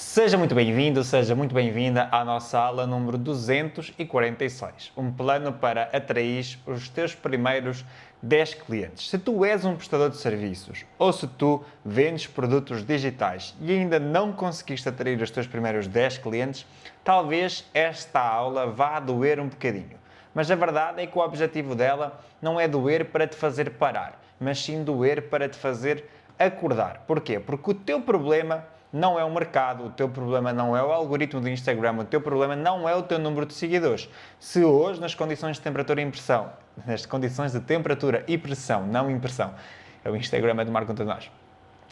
Seja muito bem-vindo, seja muito bem-vinda à nossa aula número 246, um plano para atrair os teus primeiros 10 clientes. Se tu és um prestador de serviços ou se tu vendes produtos digitais e ainda não conseguiste atrair os teus primeiros 10 clientes, talvez esta aula vá doer um bocadinho. Mas a verdade é que o objetivo dela não é doer para te fazer parar, mas sim doer para te fazer acordar. Porquê? Porque o teu problema não é o mercado, o teu problema não é o algoritmo do Instagram, o teu problema não é o teu número de seguidores. Se hoje, nas condições de temperatura e pressão, nas condições de temperatura e pressão, não impressão, é o Instagram a tomar conta de nós.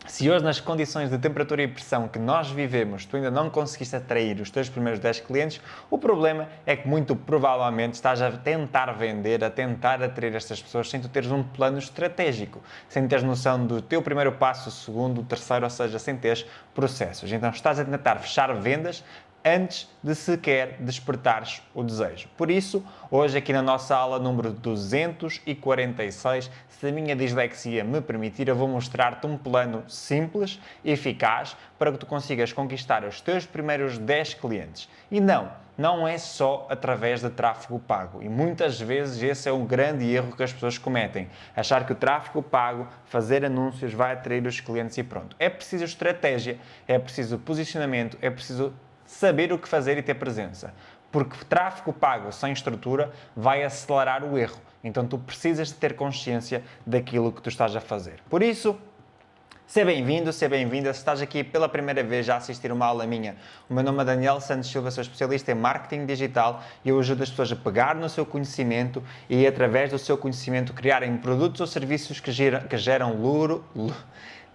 Se hoje, nas condições de temperatura e pressão que nós vivemos, tu ainda não conseguiste atrair os teus primeiros 10 clientes, o problema é que muito provavelmente estás a tentar vender, a tentar atrair estas pessoas sem tu teres um plano estratégico, sem teres noção do teu primeiro passo, o segundo, o terceiro, ou seja, sem teres processos. Então estás a tentar fechar vendas antes de sequer despertares o desejo. Por isso, hoje aqui na nossa aula número 246, se a minha dislexia me permitir, eu vou mostrar-te um plano simples e eficaz para que tu consigas conquistar os teus primeiros 10 clientes. E não é só através de tráfego pago. E muitas vezes esse é um grande erro que as pessoas cometem. Achar que o tráfego pago, fazer anúncios, vai atrair os clientes e pronto. É preciso estratégia, é preciso posicionamento, é preciso saber o que fazer e ter presença. Porque tráfego pago sem estrutura vai acelerar o erro. Então tu precisas de ter consciência daquilo que tu estás a fazer. Por isso, seja bem-vindo, seja bem-vinda. Se estás aqui pela primeira vez a assistir uma aula minha, o meu nome é Daniel Santos Silva, sou especialista em marketing digital e eu ajudo as pessoas a pegar no seu conhecimento e, através do seu conhecimento, criarem produtos ou serviços que geram lucro.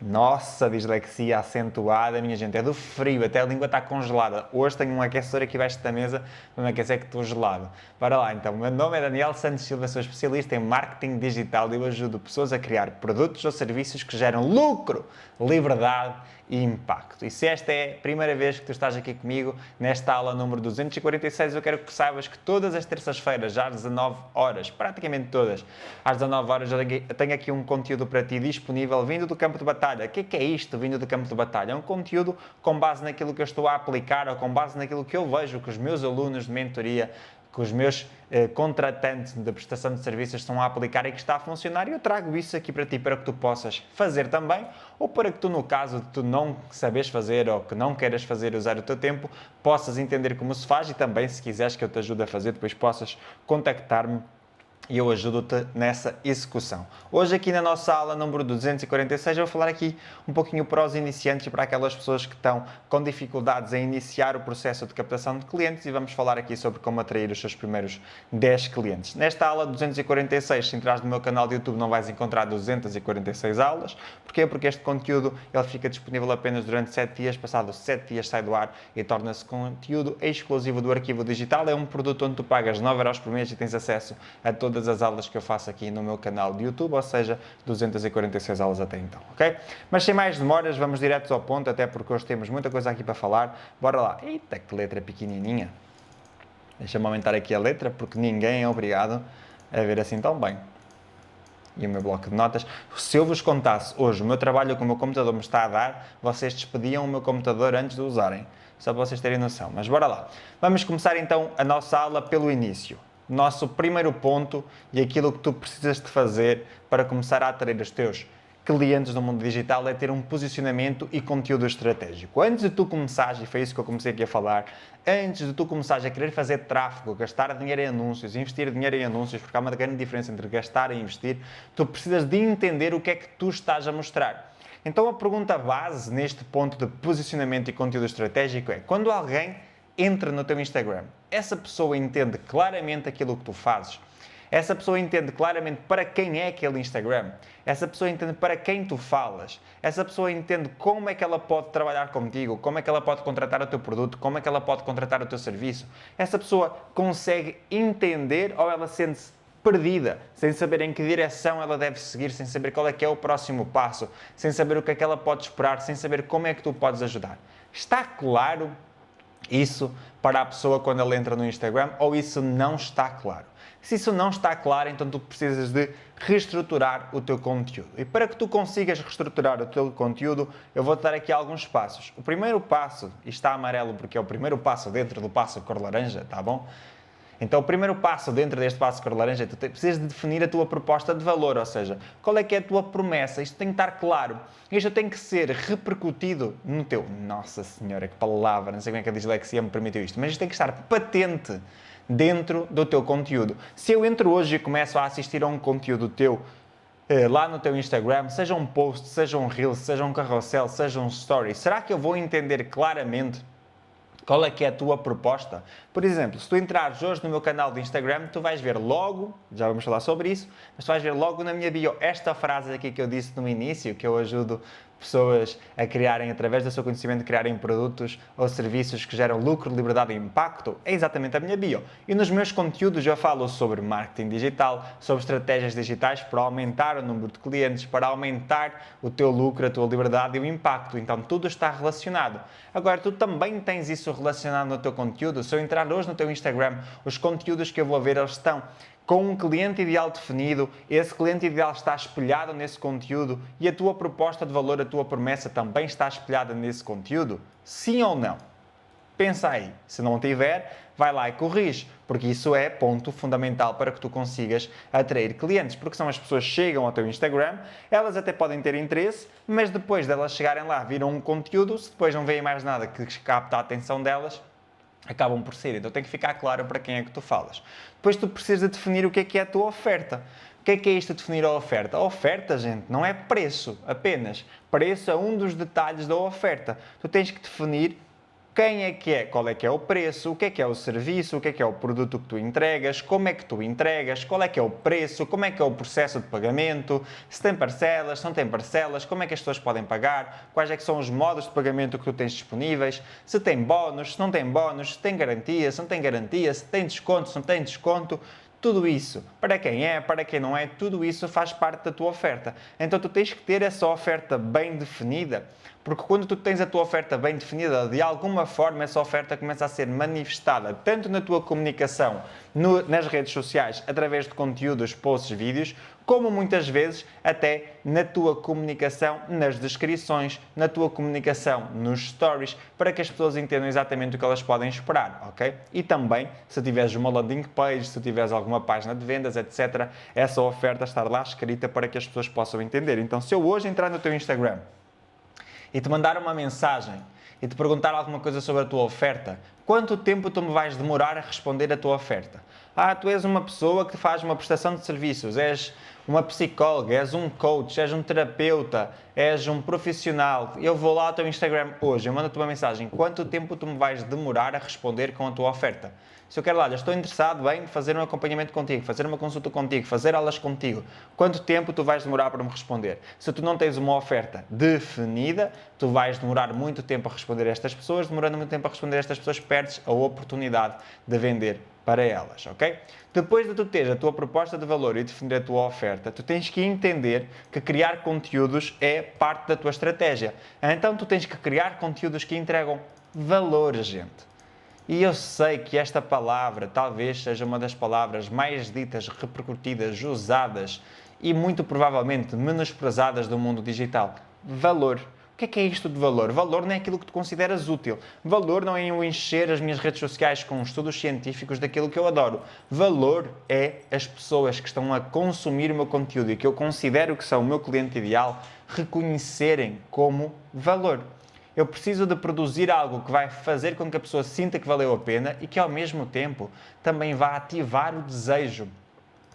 Nossa, dislexia acentuada, minha gente, é do frio, até a língua está congelada. Hoje tenho um aquecedor aqui abaixo da mesa para me aquecer que estou gelado. Bora lá então, o meu nome é Daniel Santos Silva, sou especialista em marketing digital e eu ajudo pessoas a criar produtos ou serviços que geram lucro, liberdade e impacto. E se esta é a primeira vez que tu estás aqui comigo, nesta aula número 246, eu quero que saibas que todas as terças-feiras, às 19 horas, praticamente todas, às 19 horas, eu tenho aqui um conteúdo para ti disponível vindo do campo de batalha. O que é isto vindo do campo de batalha? É um conteúdo com base naquilo que eu estou a aplicar ou com base naquilo que eu vejo que os meus alunos de mentoria, que os meus contratantes de prestação de serviços estão a aplicar e que está a funcionar, e eu trago isso aqui para ti para que tu possas fazer também, ou para que tu, no caso de tu não sabes fazer ou que não queiras fazer, usar o teu tempo, possas entender como se faz e também, se quiseres que eu te ajude a fazer, depois possas contactar-me e eu ajudo-te nessa execução. Hoje aqui na nossa aula número 246 eu vou falar aqui um pouquinho para os iniciantes e para aquelas pessoas que estão com dificuldades em iniciar o processo de captação de clientes e vamos falar aqui sobre como atrair os seus primeiros 10 clientes. Nesta aula 246, se entrares no meu canal de YouTube não vais encontrar 246 aulas. Porquê? Porque este conteúdo ele fica disponível apenas durante 7 dias, passados 7 dias sai do ar e torna-se conteúdo exclusivo do arquivo digital. É um produto onde tu pagas 9€ por mês e tens acesso a todas as aulas que eu faço aqui no meu canal de YouTube, ou seja, 246 aulas até então, ok? Mas sem mais demoras, vamos direto ao ponto, até porque hoje temos muita coisa aqui para falar. Bora lá. Eita, que letra pequenininha. Deixa-me aumentar aqui a letra, porque ninguém é obrigado a ver assim tão bem. E o meu bloco de notas. Se eu vos contasse hoje o meu trabalho que o meu computador me está a dar, vocês despediam o meu computador antes de o usarem. Só para vocês terem noção. Mas bora lá. Vamos começar então a nossa aula pelo início. Nosso primeiro ponto e aquilo que tu precisas de fazer para começar a atrair os teus clientes no mundo digital é ter um posicionamento e conteúdo estratégico. Antes de tu começares, e foi isso que eu comecei aqui a falar, antes de tu começares a querer fazer tráfego, gastar dinheiro em anúncios, investir dinheiro em anúncios, porque há uma grande diferença entre gastar e investir, tu precisas de entender o que é que tu estás a mostrar. Então a pergunta base neste ponto de posicionamento e conteúdo estratégico é: quando alguém entra no teu Instagram, essa pessoa entende claramente aquilo que tu fazes? Essa pessoa entende claramente para quem é aquele Instagram? Essa pessoa entende para quem tu falas? Essa pessoa entende como é que ela pode trabalhar contigo? Como é que ela pode contratar o teu produto? Como é que ela pode contratar o teu serviço? Essa pessoa consegue entender ou ela sente-se perdida, sem saber em que direção ela deve seguir, sem saber qual é que é o próximo passo, sem saber o que é que ela pode esperar, sem saber como é que tu podes ajudar? Está claro Isso para a pessoa quando ela entra no Instagram, ou isso não está claro? Se isso não está claro, então tu precisas de reestruturar o teu conteúdo. E para que tu consigas reestruturar o teu conteúdo, eu vou-te dar aqui alguns passos. O primeiro passo, e está amarelo porque é o primeiro passo dentro do passo cor laranja, tá bom? Então, o primeiro passo dentro deste passo cor laranja é tu precisas de definir a tua proposta de valor, ou seja, qual é que é a tua promessa. Isto tem que estar claro. Isto tem que ser repercutido no teu... Nossa Senhora, que palavra! Não sei como é que a dislexia me permitiu isto, mas isto tem que estar patente dentro do teu conteúdo. Se eu entro hoje e começo a assistir a um conteúdo teu, lá no teu Instagram, seja um post, seja um reel, seja um carrossel, seja um story, será que eu vou entender claramente qual é que é a tua proposta? Por exemplo, se tu entrares hoje no meu canal de Instagram, tu vais ver logo, já vamos falar sobre isso, mas tu vais ver logo na minha bio esta frase aqui que eu disse no início, que eu ajudo pessoas a criarem, através do seu conhecimento, criarem produtos ou serviços que geram lucro, liberdade e impacto, é exatamente a minha bio. E nos meus conteúdos eu falo sobre marketing digital, sobre estratégias digitais para aumentar o número de clientes, para aumentar o teu lucro, a tua liberdade e o impacto. Então tudo está relacionado. Agora, tu também tens isso relacionado no teu conteúdo. Se eu entrar hoje no teu Instagram, os conteúdos que eu vou ver, eles estão com um cliente ideal definido, esse cliente ideal está espelhado nesse conteúdo e a tua proposta de valor, a tua promessa também está espelhada nesse conteúdo? Sim ou não? Pensa aí. Se não tiver, vai lá e corrige, porque isso é ponto fundamental para que tu consigas atrair clientes, porque são as pessoas que chegam ao teu Instagram, elas até podem ter interesse, mas depois delas chegarem lá, viram um conteúdo, se depois não veem mais nada que capta a atenção delas, acabam por ser. Então tem que ficar claro para quem é que tu falas. Depois tu precisas de definir o que é a tua oferta. O que é isto de definir a oferta? A oferta, gente, não é preço apenas. Preço é um dos detalhes da oferta. Tu tens que definir quem é, qual é que é o preço, o que é o serviço, o que é o produto que tu entregas, como é que tu entregas, qual é que é o preço, como é que é o processo de pagamento, se tem parcelas, se não tem parcelas, como é que as pessoas podem pagar, quais é que são os modos de pagamento que tu tens disponíveis, se tem bónus, se não tem bónus, se tem garantia, se não tem garantia, se tem desconto, se não tem desconto. Tudo isso, para quem não é, tudo isso faz parte da tua oferta. Então tu tens que ter essa oferta bem definida, porque quando tu tens a tua oferta bem definida, de alguma forma essa oferta começa a ser manifestada tanto na tua comunicação, nas redes sociais, através de conteúdos, posts, vídeos, como muitas vezes até na tua comunicação nas descrições, na tua comunicação nos stories, para que as pessoas entendam exatamente o que elas podem esperar, ok? E também, se tiveres uma landing page, se tiveres alguma página de vendas, etc., essa oferta estar lá escrita para que as pessoas possam entender. Então, se eu hoje entrar no teu Instagram e te mandar uma mensagem e te perguntar alguma coisa sobre a tua oferta, quanto tempo tu me vais demorar a responder a tua oferta? Ah, tu és uma pessoa que faz uma prestação de serviços, és uma psicóloga, és um coach, és um terapeuta, és um profissional. Eu vou lá ao teu Instagram hoje, eu mando-te uma mensagem. Quanto tempo tu me vais demorar a responder com a tua oferta? Se eu quero lá, estou interessado em fazer um acompanhamento contigo, fazer uma consulta contigo, fazer aulas contigo, quanto tempo tu vais demorar para me responder? Se tu não tens uma oferta definida, tu vais demorar muito tempo a responder a estas pessoas, demorando muito tempo a responder a estas pessoas, perdes a oportunidade de vender para elas, ok? Depois de tu teres a tua proposta de valor e definir a tua oferta, tu tens que entender que criar conteúdos é parte da tua estratégia. Então tu tens que criar conteúdos que entregam valor, gente. E eu sei que esta palavra talvez seja uma das palavras mais ditas, repercutidas, usadas e muito provavelmente menosprezadas do mundo digital. Valor. O que é isto de valor? Valor não é aquilo que tu consideras útil. Valor não é eu encher as minhas redes sociais com estudos científicos daquilo que eu adoro. Valor é as pessoas que estão a consumir o meu conteúdo e que eu considero que são o meu cliente ideal reconhecerem como valor. Eu preciso de produzir algo que vai fazer com que a pessoa sinta que valeu a pena e que ao mesmo tempo também vá ativar o desejo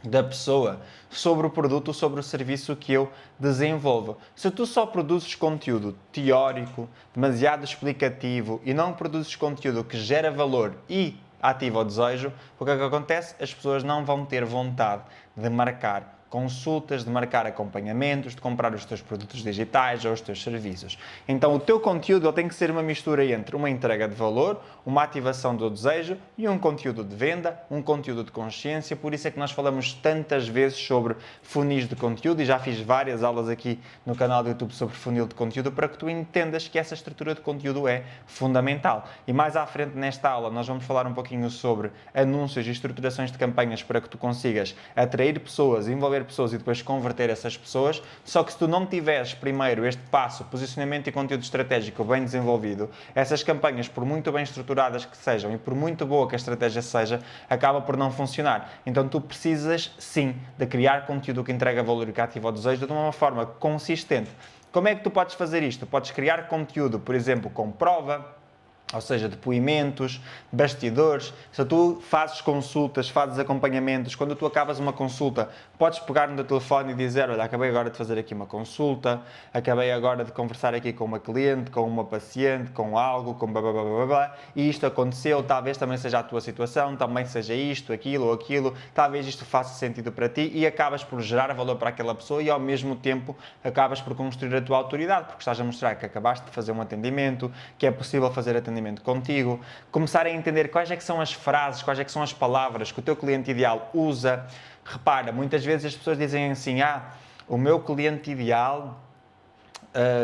da pessoa sobre o produto, sobre o serviço que eu desenvolvo. Se tu só produzes conteúdo teórico, demasiado explicativo e não produzes conteúdo que gera valor e ativa o desejo, o que é que acontece? As pessoas não vão ter vontade de marcar consultas, de marcar acompanhamentos, de comprar os teus produtos digitais ou os teus serviços. Então o teu conteúdo ele tem que ser uma mistura entre uma entrega de valor, uma ativação do desejo e um conteúdo de venda, um conteúdo de consciência. Por isso é que nós falamos tantas vezes sobre funis de conteúdo e já fiz várias aulas aqui no canal do YouTube sobre funil de conteúdo para que tu entendas que essa estrutura de conteúdo é fundamental. E mais à frente nesta aula nós vamos falar um pouquinho sobre anúncios e estruturações de campanhas para que tu consigas atrair pessoas, envolver pessoas e depois converter essas pessoas. Só que se tu não tiveres primeiro este passo, posicionamento e conteúdo estratégico bem desenvolvido, essas campanhas, por muito bem estruturadas que sejam e por muito boa que a estratégia seja, acaba por não funcionar. Então tu precisas sim de criar conteúdo que entrega valor e que ativa o desejo de uma forma consistente. Como é que tu podes fazer isto? Podes criar conteúdo, por exemplo, com prova, ou seja, depoimentos, bastidores. Se tu fazes consultas, fazes acompanhamentos, quando tu acabas uma consulta, podes pegar no teu telefone e dizer, olha, acabei agora de fazer aqui uma consulta, acabei agora de conversar aqui com uma cliente, com uma paciente, com algo, com blá, blá, blá, blá, blá, e isto aconteceu, talvez também seja a tua situação, também seja isto, aquilo ou aquilo, talvez isto faça sentido para ti e acabas por gerar valor para aquela pessoa e ao mesmo tempo acabas por construir a tua autoridade, porque estás a mostrar que acabaste de fazer um atendimento, que é possível fazer atendimento contigo, começar a entender quais é que são as frases, quais é que são as palavras que o teu cliente ideal usa. Repara, muitas vezes as pessoas dizem assim, o meu cliente ideal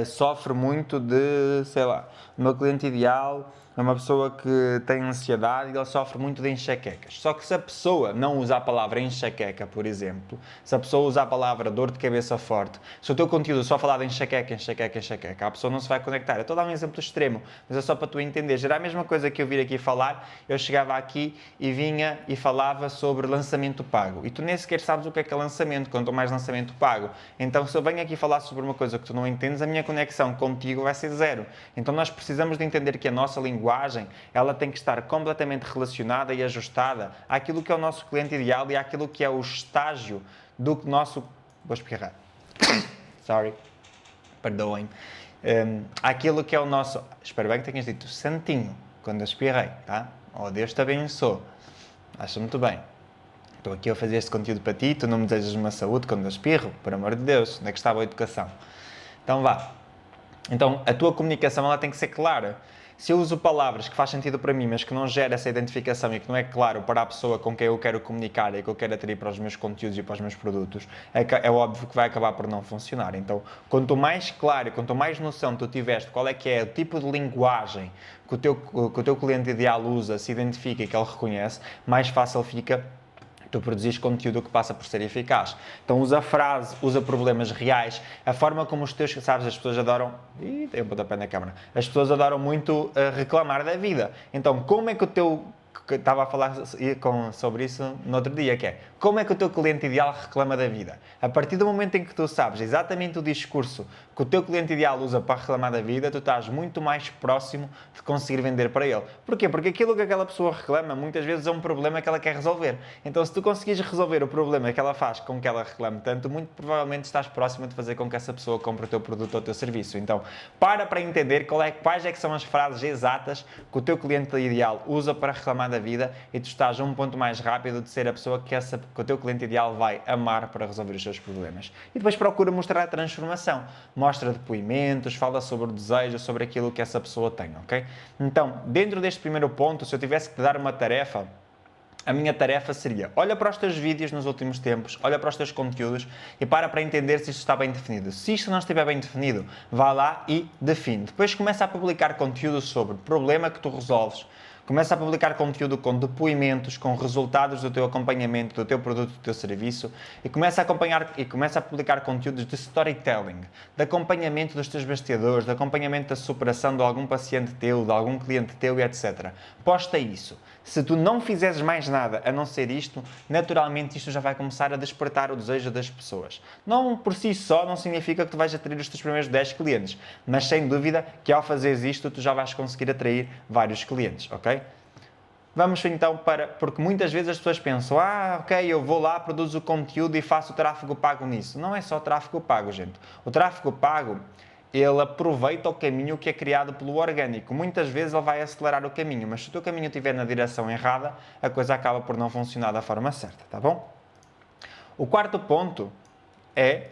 sofre muito de, sei lá, o meu cliente ideal é uma pessoa que tem ansiedade e ele sofre muito de enxaquecas. Só que se a pessoa não usa a palavra enxaqueca, por exemplo, se a pessoa usa a palavra dor de cabeça forte, se o teu conteúdo só falar de enxaqueca, enxaqueca, enxaqueca, a pessoa não se vai conectar. Eu estou a dar um exemplo extremo, mas é só para tu entenderes. Era a mesma coisa que eu vir aqui falar, eu chegava aqui e vinha e falava sobre lançamento pago. E tu nem sequer sabes o que é lançamento, quanto mais lançamento pago. Então se eu venho aqui falar sobre uma coisa que tu não entendes, a minha conexão contigo vai ser zero. Então nós precisamos de entender que a nossa linguagem ela tem que estar completamente relacionada e ajustada àquilo que é o nosso cliente ideal e àquilo que é o estágio do nosso... Vou espirrar. Sorry. Perdoem. Àquilo que é o nosso... Espero bem que tenhas dito santinho quando eu espirrei, tá? Oh, Deus te abençoe. Acho muito bem. Estou aqui a fazer este conteúdo para ti, tu não me desejas uma saúde quando eu espirro? Por amor de Deus, onde é que estava a educação? Então vá. Então, a tua comunicação ela tem que ser clara. Se eu uso palavras que faz sentido para mim, mas que não gera essa identificação e que não é claro para a pessoa com quem eu quero comunicar e que eu quero atrair para os meus conteúdos e para os meus produtos, é óbvio que vai acabar por não funcionar. Então, quanto mais claro, quanto mais noção tu tiveres de qual é que é o tipo de linguagem que o teu cliente ideal usa, se identifica e que ele reconhece, mais fácil fica tu produzis conteúdo que passa por ser eficaz. Então usa frase, usa problemas reais, a forma como os teus, sabes, as pessoas adoram, tem um pontapé na câmara, as pessoas adoram muito reclamar da vida. Então como é que o teu, que estava a falar sobre isso no outro dia, que é, como é que o teu cliente ideal reclama da vida? A partir do momento em que tu sabes exatamente o discurso que o teu cliente ideal usa para reclamar da vida, tu estás muito mais próximo de conseguir vender para ele. Porquê? Porque aquilo que aquela pessoa reclama muitas vezes é um problema que ela quer resolver. Então se tu conseguires resolver o problema que ela faz com que ela reclame tanto, muito provavelmente estás próximo de fazer com que essa pessoa compre o teu produto ou o teu serviço. Então para entender quais é que são as frases exatas que o teu cliente ideal usa para reclamar da vida e tu estás um ponto mais rápido de ser a pessoa que o teu cliente ideal vai amar para resolver os seus problemas. E depois procura mostrar a transformação. Mostra depoimentos, fala sobre o desejo, sobre aquilo que essa pessoa tem, ok? Então, dentro deste primeiro ponto, se eu tivesse que te dar uma tarefa, a minha tarefa seria, olha para os teus vídeos nos últimos tempos, olha para os teus conteúdos e para entender se isto está bem definido. Se isto não estiver bem definido, vá lá e define. Depois começa a publicar conteúdo sobre o problema que tu resolves. Começa a publicar conteúdo com depoimentos, com resultados do teu acompanhamento, do teu produto, do teu serviço e começa a publicar conteúdos de storytelling, de acompanhamento dos teus bastidores, de acompanhamento da superação de algum paciente teu, de algum cliente teu e etc. Posta isso. Se tu não fizeres mais nada a não ser isto, naturalmente isto já vai começar a despertar o desejo das pessoas. Não por si só não significa que tu vais atrair os teus primeiros 10 clientes, mas sem dúvida que ao fazeres isto tu já vais conseguir atrair vários clientes, ok? Vamos então porque muitas vezes as pessoas pensam, ok, eu vou lá, produzo o conteúdo e faço o tráfego pago nisso. Não é só tráfego pago, gente. O tráfego pago, ele aproveita o caminho que é criado pelo orgânico. Muitas vezes ele vai acelerar o caminho, mas se o teu caminho estiver na direção errada, a coisa acaba por não funcionar da forma certa, tá bom? O quarto ponto é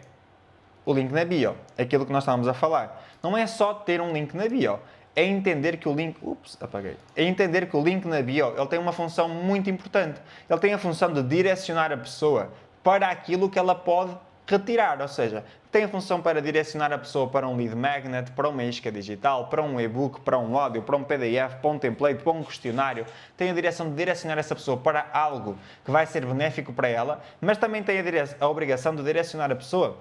o link na bio, aquilo que nós estávamos a falar. Não é só ter um link na bio, é entender que o link... É entender que o link na bio, ele tem uma função muito importante. Ele tem a função de direcionar a pessoa para aquilo que ela pode retirar, ou seja, tem a função para direcionar a pessoa para um lead magnet, para uma isca digital, para um e-book, para um áudio, para um PDF, para um template, para um questionário. Tem a direção de direcionar essa pessoa para algo que vai ser benéfico para ela, mas também tem a obrigação de direcionar a pessoa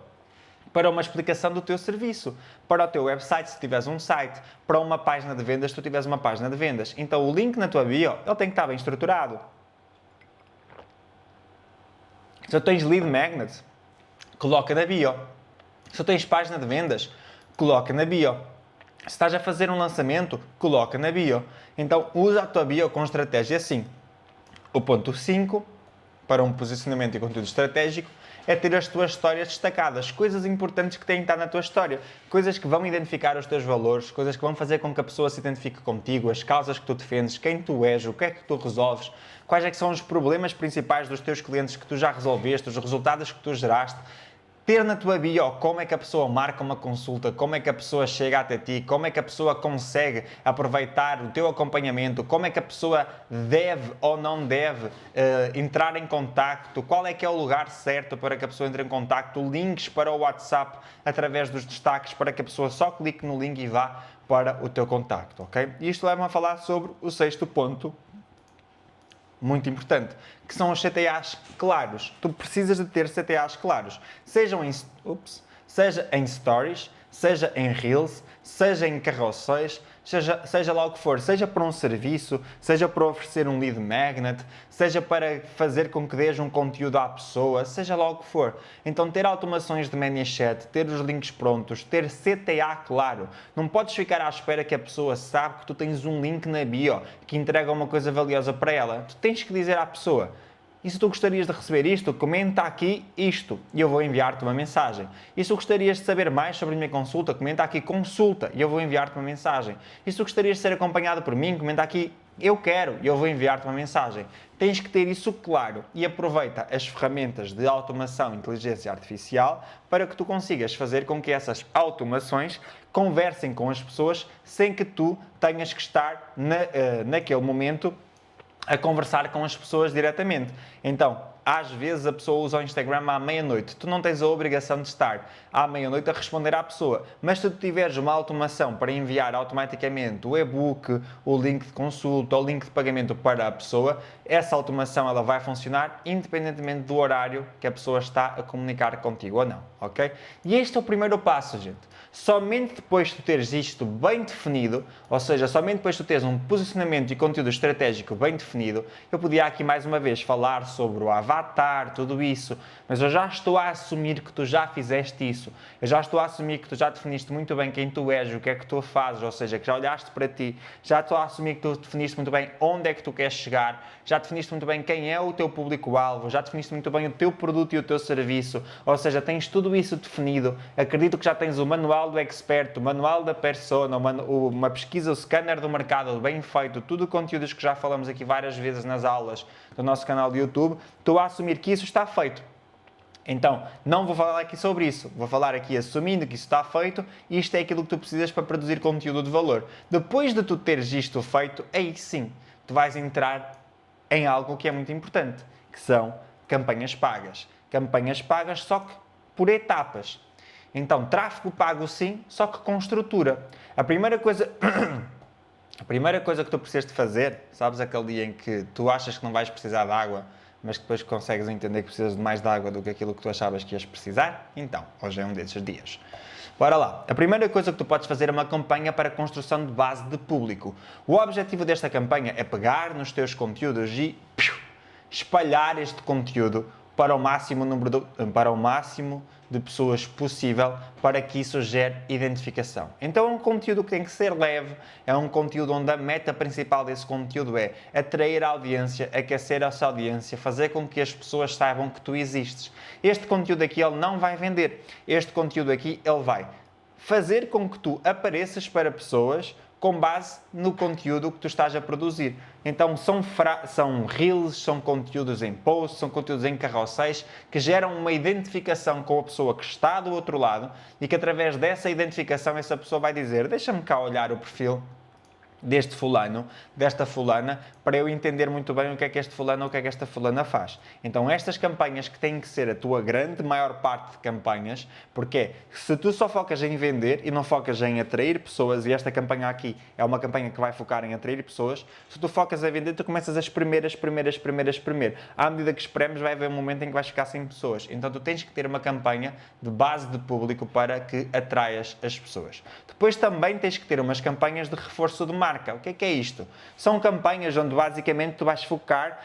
para uma explicação do teu serviço, para o teu website, se tiveres um site, para uma página de vendas, se tu tiveres uma página de vendas. Então, o link na tua bio, ele tem que estar bem estruturado. Se tu tens lead magnet, coloca na bio. Se tu tens página de vendas, coloca na bio. Se estás a fazer um lançamento, coloca na bio. Então, usa a tua bio com estratégia assim. O ponto 5, para um posicionamento e conteúdo estratégico, é ter as tuas histórias destacadas, coisas importantes que têm que estar na tua história, coisas que vão identificar os teus valores, coisas que vão fazer com que a pessoa se identifique contigo, as causas que tu defendes, quem tu és, o que é que tu resolves, quais é que são os problemas principais dos teus clientes que tu já resolveste, os resultados que tu geraste. Ter na tua bio como é que a pessoa marca uma consulta, como é que a pessoa chega até ti, como é que a pessoa consegue aproveitar o teu acompanhamento, como é que a pessoa deve ou não deve entrar em contacto, qual é que é o lugar certo para que a pessoa entre em contacto, links para o WhatsApp através dos destaques para que a pessoa só clique no link e vá para o teu contacto, ok? E isto leva-me a falar sobre o sexto ponto, muito importante, que são os CTAs claros. Tu precisas de ter CTAs claros, seja em stories, seja em reels, seja em carrosséis, seja lá o que for, seja para um serviço, seja para oferecer um lead magnet, seja para fazer com que dês um conteúdo à pessoa, seja lá o que for. Então, ter automações de ManyChat, ter os links prontos, ter CTA claro. Não podes ficar à espera que a pessoa saiba que tu tens um link na bio que entrega uma coisa valiosa para ela. Tu tens que dizer à pessoa: e se tu gostarias de receber isto, comenta aqui isto e eu vou enviar-te uma mensagem. E se tu gostarias de saber mais sobre a minha consulta, comenta aqui consulta e eu vou enviar-te uma mensagem. E se tu gostarias de ser acompanhado por mim, comenta aqui eu quero e eu vou enviar-te uma mensagem. Tens que ter isso claro e aproveita as ferramentas de automação e inteligência artificial para que tu consigas fazer com que essas automações conversem com as pessoas sem que tu tenhas que estar naquele momento a conversar com as pessoas diretamente. Então, às vezes a pessoa usa o Instagram à meia-noite. Tu não tens a obrigação de estar à meia-noite a responder à pessoa. Mas se tu tiveres uma automação para enviar automaticamente o e-book, o link de consulta, o link de pagamento para a pessoa, essa automação ela vai funcionar independentemente do horário que a pessoa está a comunicar contigo ou não, ok? E este é o primeiro passo, gente. Somente depois de tu teres isto bem definido, ou seja, somente depois de tu teres um posicionamento e conteúdo estratégico bem definido, eu podia aqui mais uma vez falar sobre o avatar, tudo isso, mas eu já estou a assumir que tu já fizeste isso, eu já estou a assumir que tu já definiste muito bem quem tu és, o que é que tu fazes, ou seja, que já olhaste para ti, já estou a assumir que tu definiste muito bem onde é que tu queres chegar, já definiste muito bem quem é o teu público-alvo, já definiste muito bem o teu produto e o teu serviço, ou seja, tens tudo isso definido, acredito que já tens o manual do expert, o manual da persona, uma pesquisa, o scanner do mercado bem feito, tudo conteúdos que já falamos aqui várias vezes nas aulas do nosso canal de YouTube, estou a assumir que isso está feito. Então, não vou falar aqui sobre isso, vou falar aqui assumindo que isso está feito e isto é aquilo que tu precisas para produzir conteúdo de valor. Depois de tu teres isto feito, aí sim, tu vais entrar em algo que é muito importante, que são campanhas pagas. Campanhas pagas só que por etapas. Então, tráfego pago sim, só que com estrutura. A primeira coisa que tu precisas de fazer, sabes aquele dia em que tu achas que não vais precisar de água, mas que depois consegues entender que precisas de mais de água do que aquilo que tu achavas que ias precisar? Então, hoje é um desses dias. Bora lá. A primeira coisa que tu podes fazer é uma campanha para a construção de base de público. O objetivo desta campanha é pegar nos teus conteúdos e espalhar este conteúdo para o máximo de pessoas possível para que isso gere identificação. Então é um conteúdo que tem que ser leve, é um conteúdo onde a meta principal desse conteúdo é atrair a audiência, aquecer essa audiência, fazer com que as pessoas saibam que tu existes. Este conteúdo aqui ele não vai vender, este conteúdo aqui ele vai fazer com que tu apareças para pessoas com base no conteúdo que tu estás a produzir. Então são reels, são conteúdos em posts, são conteúdos em carrosséis que geram uma identificação com a pessoa que está do outro lado e que através dessa identificação essa pessoa vai dizer: deixa-me cá olhar o perfil deste fulano, desta fulana, para eu entender muito bem o que é que este fulano ou o que é que esta fulana faz. Então estas campanhas que têm que ser a tua grande maior parte de campanhas, porque se tu só focas em vender e não focas em atrair pessoas, e esta campanha aqui é uma campanha que vai focar em atrair pessoas, se tu focas a vender, tu começas a espremer. À medida que espremes, vai haver um momento em que vais ficar sem pessoas. Então tu tens que ter uma campanha de base de público para que atraias as pessoas. Depois também tens que ter umas campanhas de reforço de marca. O que é isto? São campanhas onde basicamente tu vais focar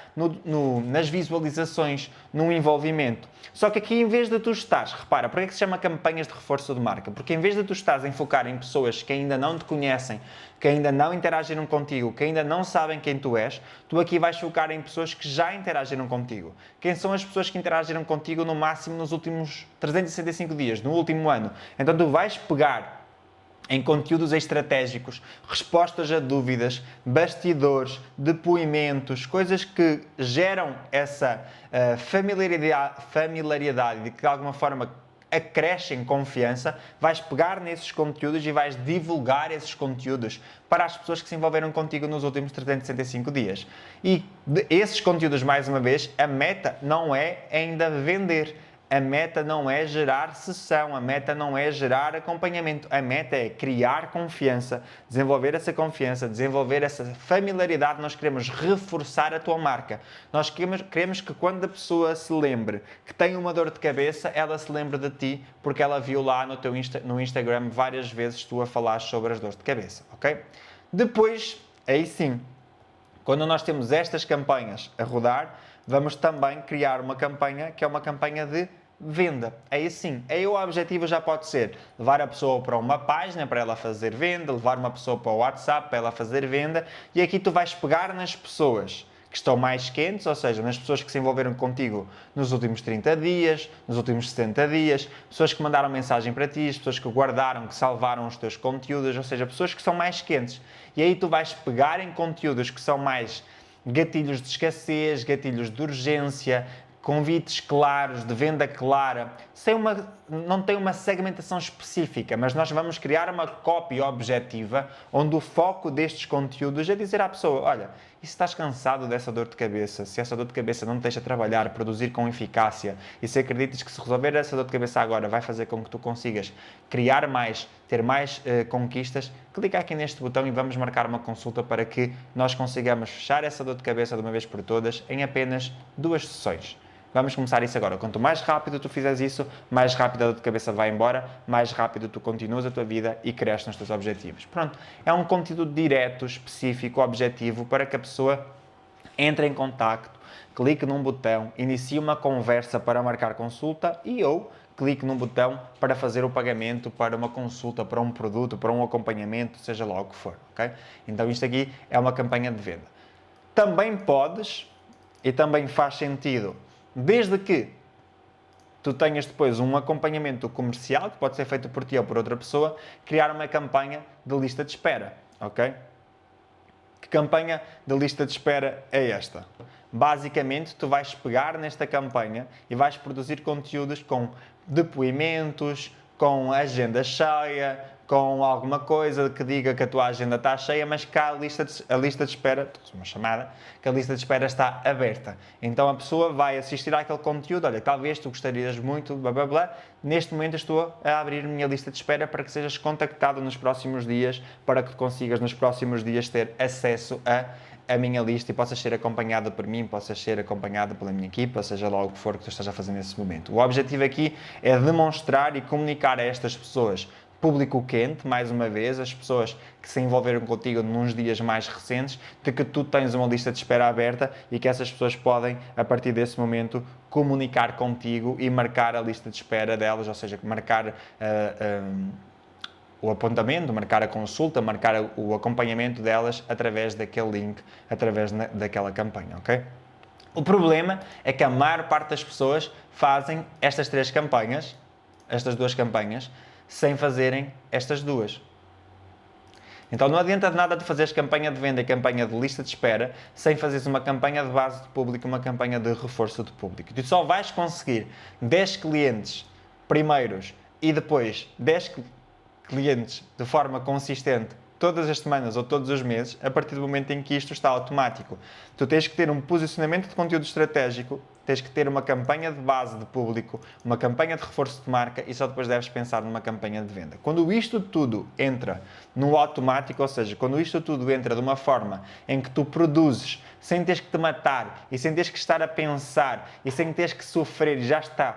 nas visualizações, no envolvimento. Só que aqui em vez de tu estás, repara, por que se chama campanhas de reforço de marca? Porque em vez de tu estás a focar em pessoas que ainda não te conhecem, que ainda não interagiram contigo, que ainda não sabem quem tu és, tu aqui vais focar em pessoas que já interagiram contigo. Quem são as pessoas que interagiram contigo no máximo nos últimos 365 dias, no último ano? Então tu vais pegar em conteúdos estratégicos, respostas a dúvidas, bastidores, depoimentos, coisas que geram essa familiaridade e que de alguma forma acrescem confiança, vais pegar nesses conteúdos e vais divulgar esses conteúdos para as pessoas que se envolveram contigo nos últimos 365 dias. E esses conteúdos, mais uma vez, a meta não é ainda vender. A meta não é gerar sessão, a meta não é gerar acompanhamento, a meta é criar confiança, desenvolver essa familiaridade. Nós queremos reforçar a tua marca. Nós queremos que quando a pessoa se lembre que tem uma dor de cabeça, ela se lembre de ti, porque ela viu lá no Instagram várias vezes tu a falar sobre as dores de cabeça, ok? Depois, aí sim, quando nós temos estas campanhas a rodar, vamos também criar uma campanha que é uma campanha de venda. Aí sim, aí o objetivo já pode ser levar a pessoa para uma página para ela fazer venda, levar uma pessoa para o WhatsApp para ela fazer venda, e aqui tu vais pegar nas pessoas que estão mais quentes, ou seja, nas pessoas que se envolveram contigo nos últimos 30 dias, nos últimos 70 dias, pessoas que mandaram mensagem para ti, as pessoas que guardaram, que salvaram os teus conteúdos, ou seja, pessoas que são mais quentes. E aí tu vais pegar em conteúdos que são mais gatilhos de escassez, gatilhos de urgência, convites claros, de venda clara, não tem uma segmentação específica, mas nós vamos criar uma copy objetiva onde o foco destes conteúdos é dizer à pessoa: olha, e se estás cansado dessa dor de cabeça, se essa dor de cabeça não te deixa trabalhar, produzir com eficácia, e se acreditas que se resolver essa dor de cabeça agora vai fazer com que tu consigas criar mais, ter mais conquistas, clica aqui neste botão e vamos marcar uma consulta para que nós consigamos fechar essa dor de cabeça de uma vez por todas em apenas 2 sessões. Vamos começar isso agora. Quanto mais rápido tu fizeres isso, mais rápido a dor de cabeça vai embora, mais rápido tu continuas a tua vida e cresces nos teus objetivos. Pronto, é um conteúdo direto, específico, objetivo, para que a pessoa entre em contacto, clique num botão, inicie uma conversa para marcar consulta ou clique num botão para fazer o pagamento para uma consulta, para um produto, para um acompanhamento, seja lá o que for, ok? Então isto aqui é uma campanha de venda. Também podes, e também faz sentido, desde que tu tenhas depois um acompanhamento comercial, que pode ser feito por ti ou por outra pessoa, criar uma campanha de lista de espera, ok? Que campanha de lista de espera é esta? Basicamente, tu vais pegar nesta campanha e vais produzir conteúdos com depoimentos, com agenda cheia, com alguma coisa que diga que a tua agenda está cheia, mas que a lista de espera, uma chamada, que a lista de espera está aberta. Então a pessoa vai assistir àquele conteúdo: olha, talvez tu gostarias muito, blá blá blá, neste momento estou a abrir a minha lista de espera para que sejas contactado nos próximos dias, para que consigas nos próximos dias ter acesso a minha lista e possas ser acompanhado por mim, possas ser acompanhado pela minha equipa, seja lá o que for que tu estejas a fazer nesse momento. O objetivo aqui é demonstrar e comunicar a estas pessoas, público quente, mais uma vez, as pessoas que se envolveram contigo nos dias mais recentes, de que tu tens uma lista de espera aberta e que essas pessoas podem, a partir desse momento, comunicar contigo e marcar a lista de espera delas, ou seja, marcar o apontamento, marcar a consulta, marcar o acompanhamento delas através daquele link, através daquela campanha, ok? O problema é que a maior parte das pessoas fazem estas 3 campanhas, estas 2 campanhas, sem fazerem estas 2. Então não adianta de nada de fazeres campanha de venda e campanha de lista de espera sem fazeres uma campanha de base de público, uma campanha de reforço de público. Tu só vais conseguir 10 clientes primeiros e depois 10 clientes de forma consistente todas as semanas ou todos os meses, a partir do momento em que isto está automático. Tu tens que ter um posicionamento de conteúdo estratégico, tens que ter uma campanha de base de público, uma campanha de reforço de marca e só depois deves pensar numa campanha de venda. Quando isto tudo entra no automático, ou seja, quando isto tudo entra de uma forma em que tu produzes sem teres que te matar e sem teres que estar a pensar e sem teres que sofrer, já está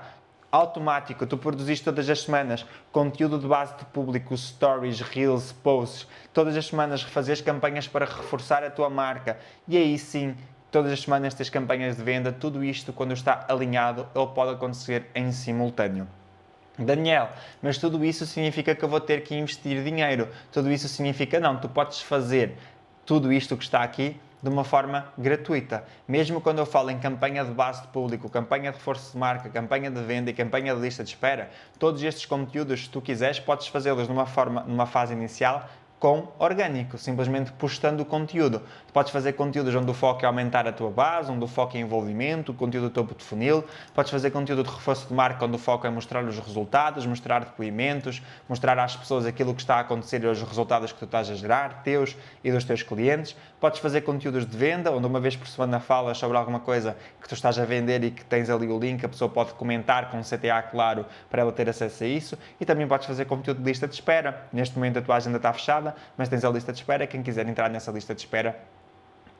automático, tu produziste todas as semanas conteúdo de base de público, stories, reels, posts, todas as semanas fazes campanhas para reforçar a tua marca e aí sim, todas as semanas tens campanhas de venda, tudo isto quando está alinhado, ele pode acontecer em simultâneo. Daniel, mas tudo isso significa que eu vou ter que investir dinheiro, tudo isso significa não, tu podes fazer tudo isto que está aqui de uma forma gratuita. Mesmo quando eu falo em campanha de base de público, campanha de reforço de marca, campanha de venda e campanha de lista de espera, todos estes conteúdos, se tu quiseres, podes fazê-los numa fase inicial com orgânico, simplesmente postando o conteúdo. Tu podes fazer conteúdos onde o foco é aumentar a tua base, onde o foco é envolvimento, o conteúdo do topo de funil. Podes fazer conteúdo de reforço de marca onde o foco é mostrar os resultados, mostrar depoimentos, mostrar às pessoas aquilo que está a acontecer e os resultados que tu estás a gerar, teus e dos teus clientes. Podes fazer conteúdos de venda, onde uma vez por semana falas sobre alguma coisa que tu estás a vender e que tens ali o link, a pessoa pode comentar com um CTA claro para ela ter acesso a isso. E também podes fazer conteúdo de lista de espera. Neste momento a tua agenda está fechada, mas tens a lista de espera. Quem quiser entrar nessa lista de espera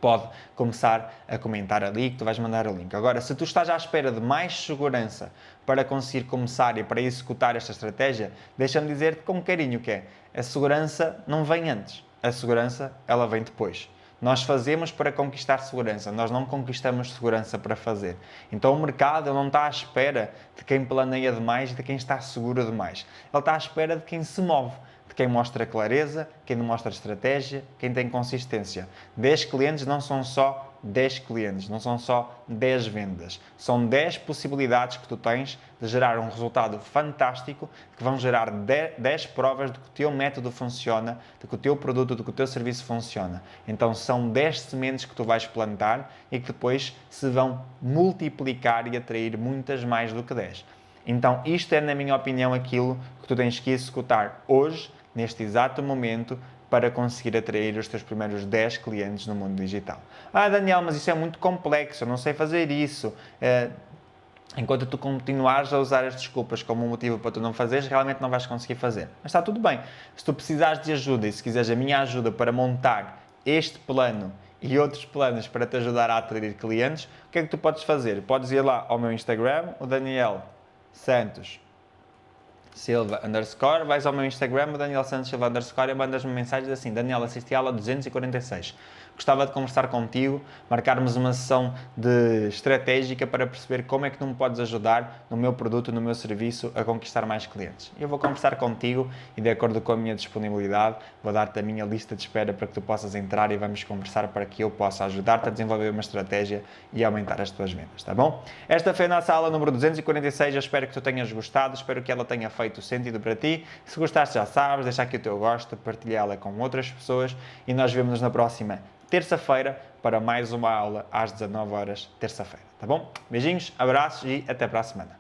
pode começar a comentar ali que tu vais mandar o link. Agora, se tu estás à espera de mais segurança para conseguir começar e para executar esta estratégia, deixa-me dizer-te com carinho que é, a segurança não vem antes, a segurança ela vem depois. Nós fazemos para conquistar segurança, nós não conquistamos segurança para fazer. Então o mercado ele não está à espera de quem planeia demais e de quem está seguro demais. Ele está à espera de quem se move, de quem mostra clareza, quem mostra estratégia, quem tem consistência. 10 clientes não são só 10 clientes, não são só 10 vendas. São 10 possibilidades que tu tens de gerar um resultado fantástico, que vão gerar 10 provas de que o teu método funciona, de que o teu produto, de que o teu serviço funciona. Então são 10 sementes que tu vais plantar e que depois se vão multiplicar e atrair muitas mais do que 10. Então isto é, na minha opinião, aquilo que tu tens que executar hoje, neste exato momento, para conseguir atrair os teus primeiros 10 clientes no mundo digital. Ah, Daniel, mas isso é muito complexo, eu não sei fazer isso. Enquanto tu continuares a usar as desculpas como motivo para tu não fazeres, realmente não vais conseguir fazer. Mas está tudo bem. Se tu precisares de ajuda e se quiseres a minha ajuda para montar este plano e outros planos para te ajudar a atrair clientes, o que é que tu podes fazer? Podes ir lá ao meu Instagram, o Daniel Santos Silva _ vais ao meu Instagram, Daniel Santos Silva _ e mandas-me mensagens assim: Daniel, assisti a aula 246. Gostava de conversar contigo, marcarmos uma sessão de estratégica para perceber como é que tu me podes ajudar no meu produto, no meu serviço, a conquistar mais clientes. Eu vou conversar contigo e, de acordo com a minha disponibilidade, vou dar-te a minha lista de espera para que tu possas entrar e vamos conversar para que eu possa ajudar-te a desenvolver uma estratégia e aumentar as tuas vendas, tá bom? Esta foi a nossa aula número 246, eu espero que tu tenhas gostado, espero que ela tenha feito sentido para ti. Se gostaste, já sabes, deixa aqui o teu gosto, partilhá-la com outras pessoas e nós vemos-nos na próxima terça-feira para mais uma aula às 19 horas, terça-feira, tá bom? Beijinhos, abraços e até para a semana.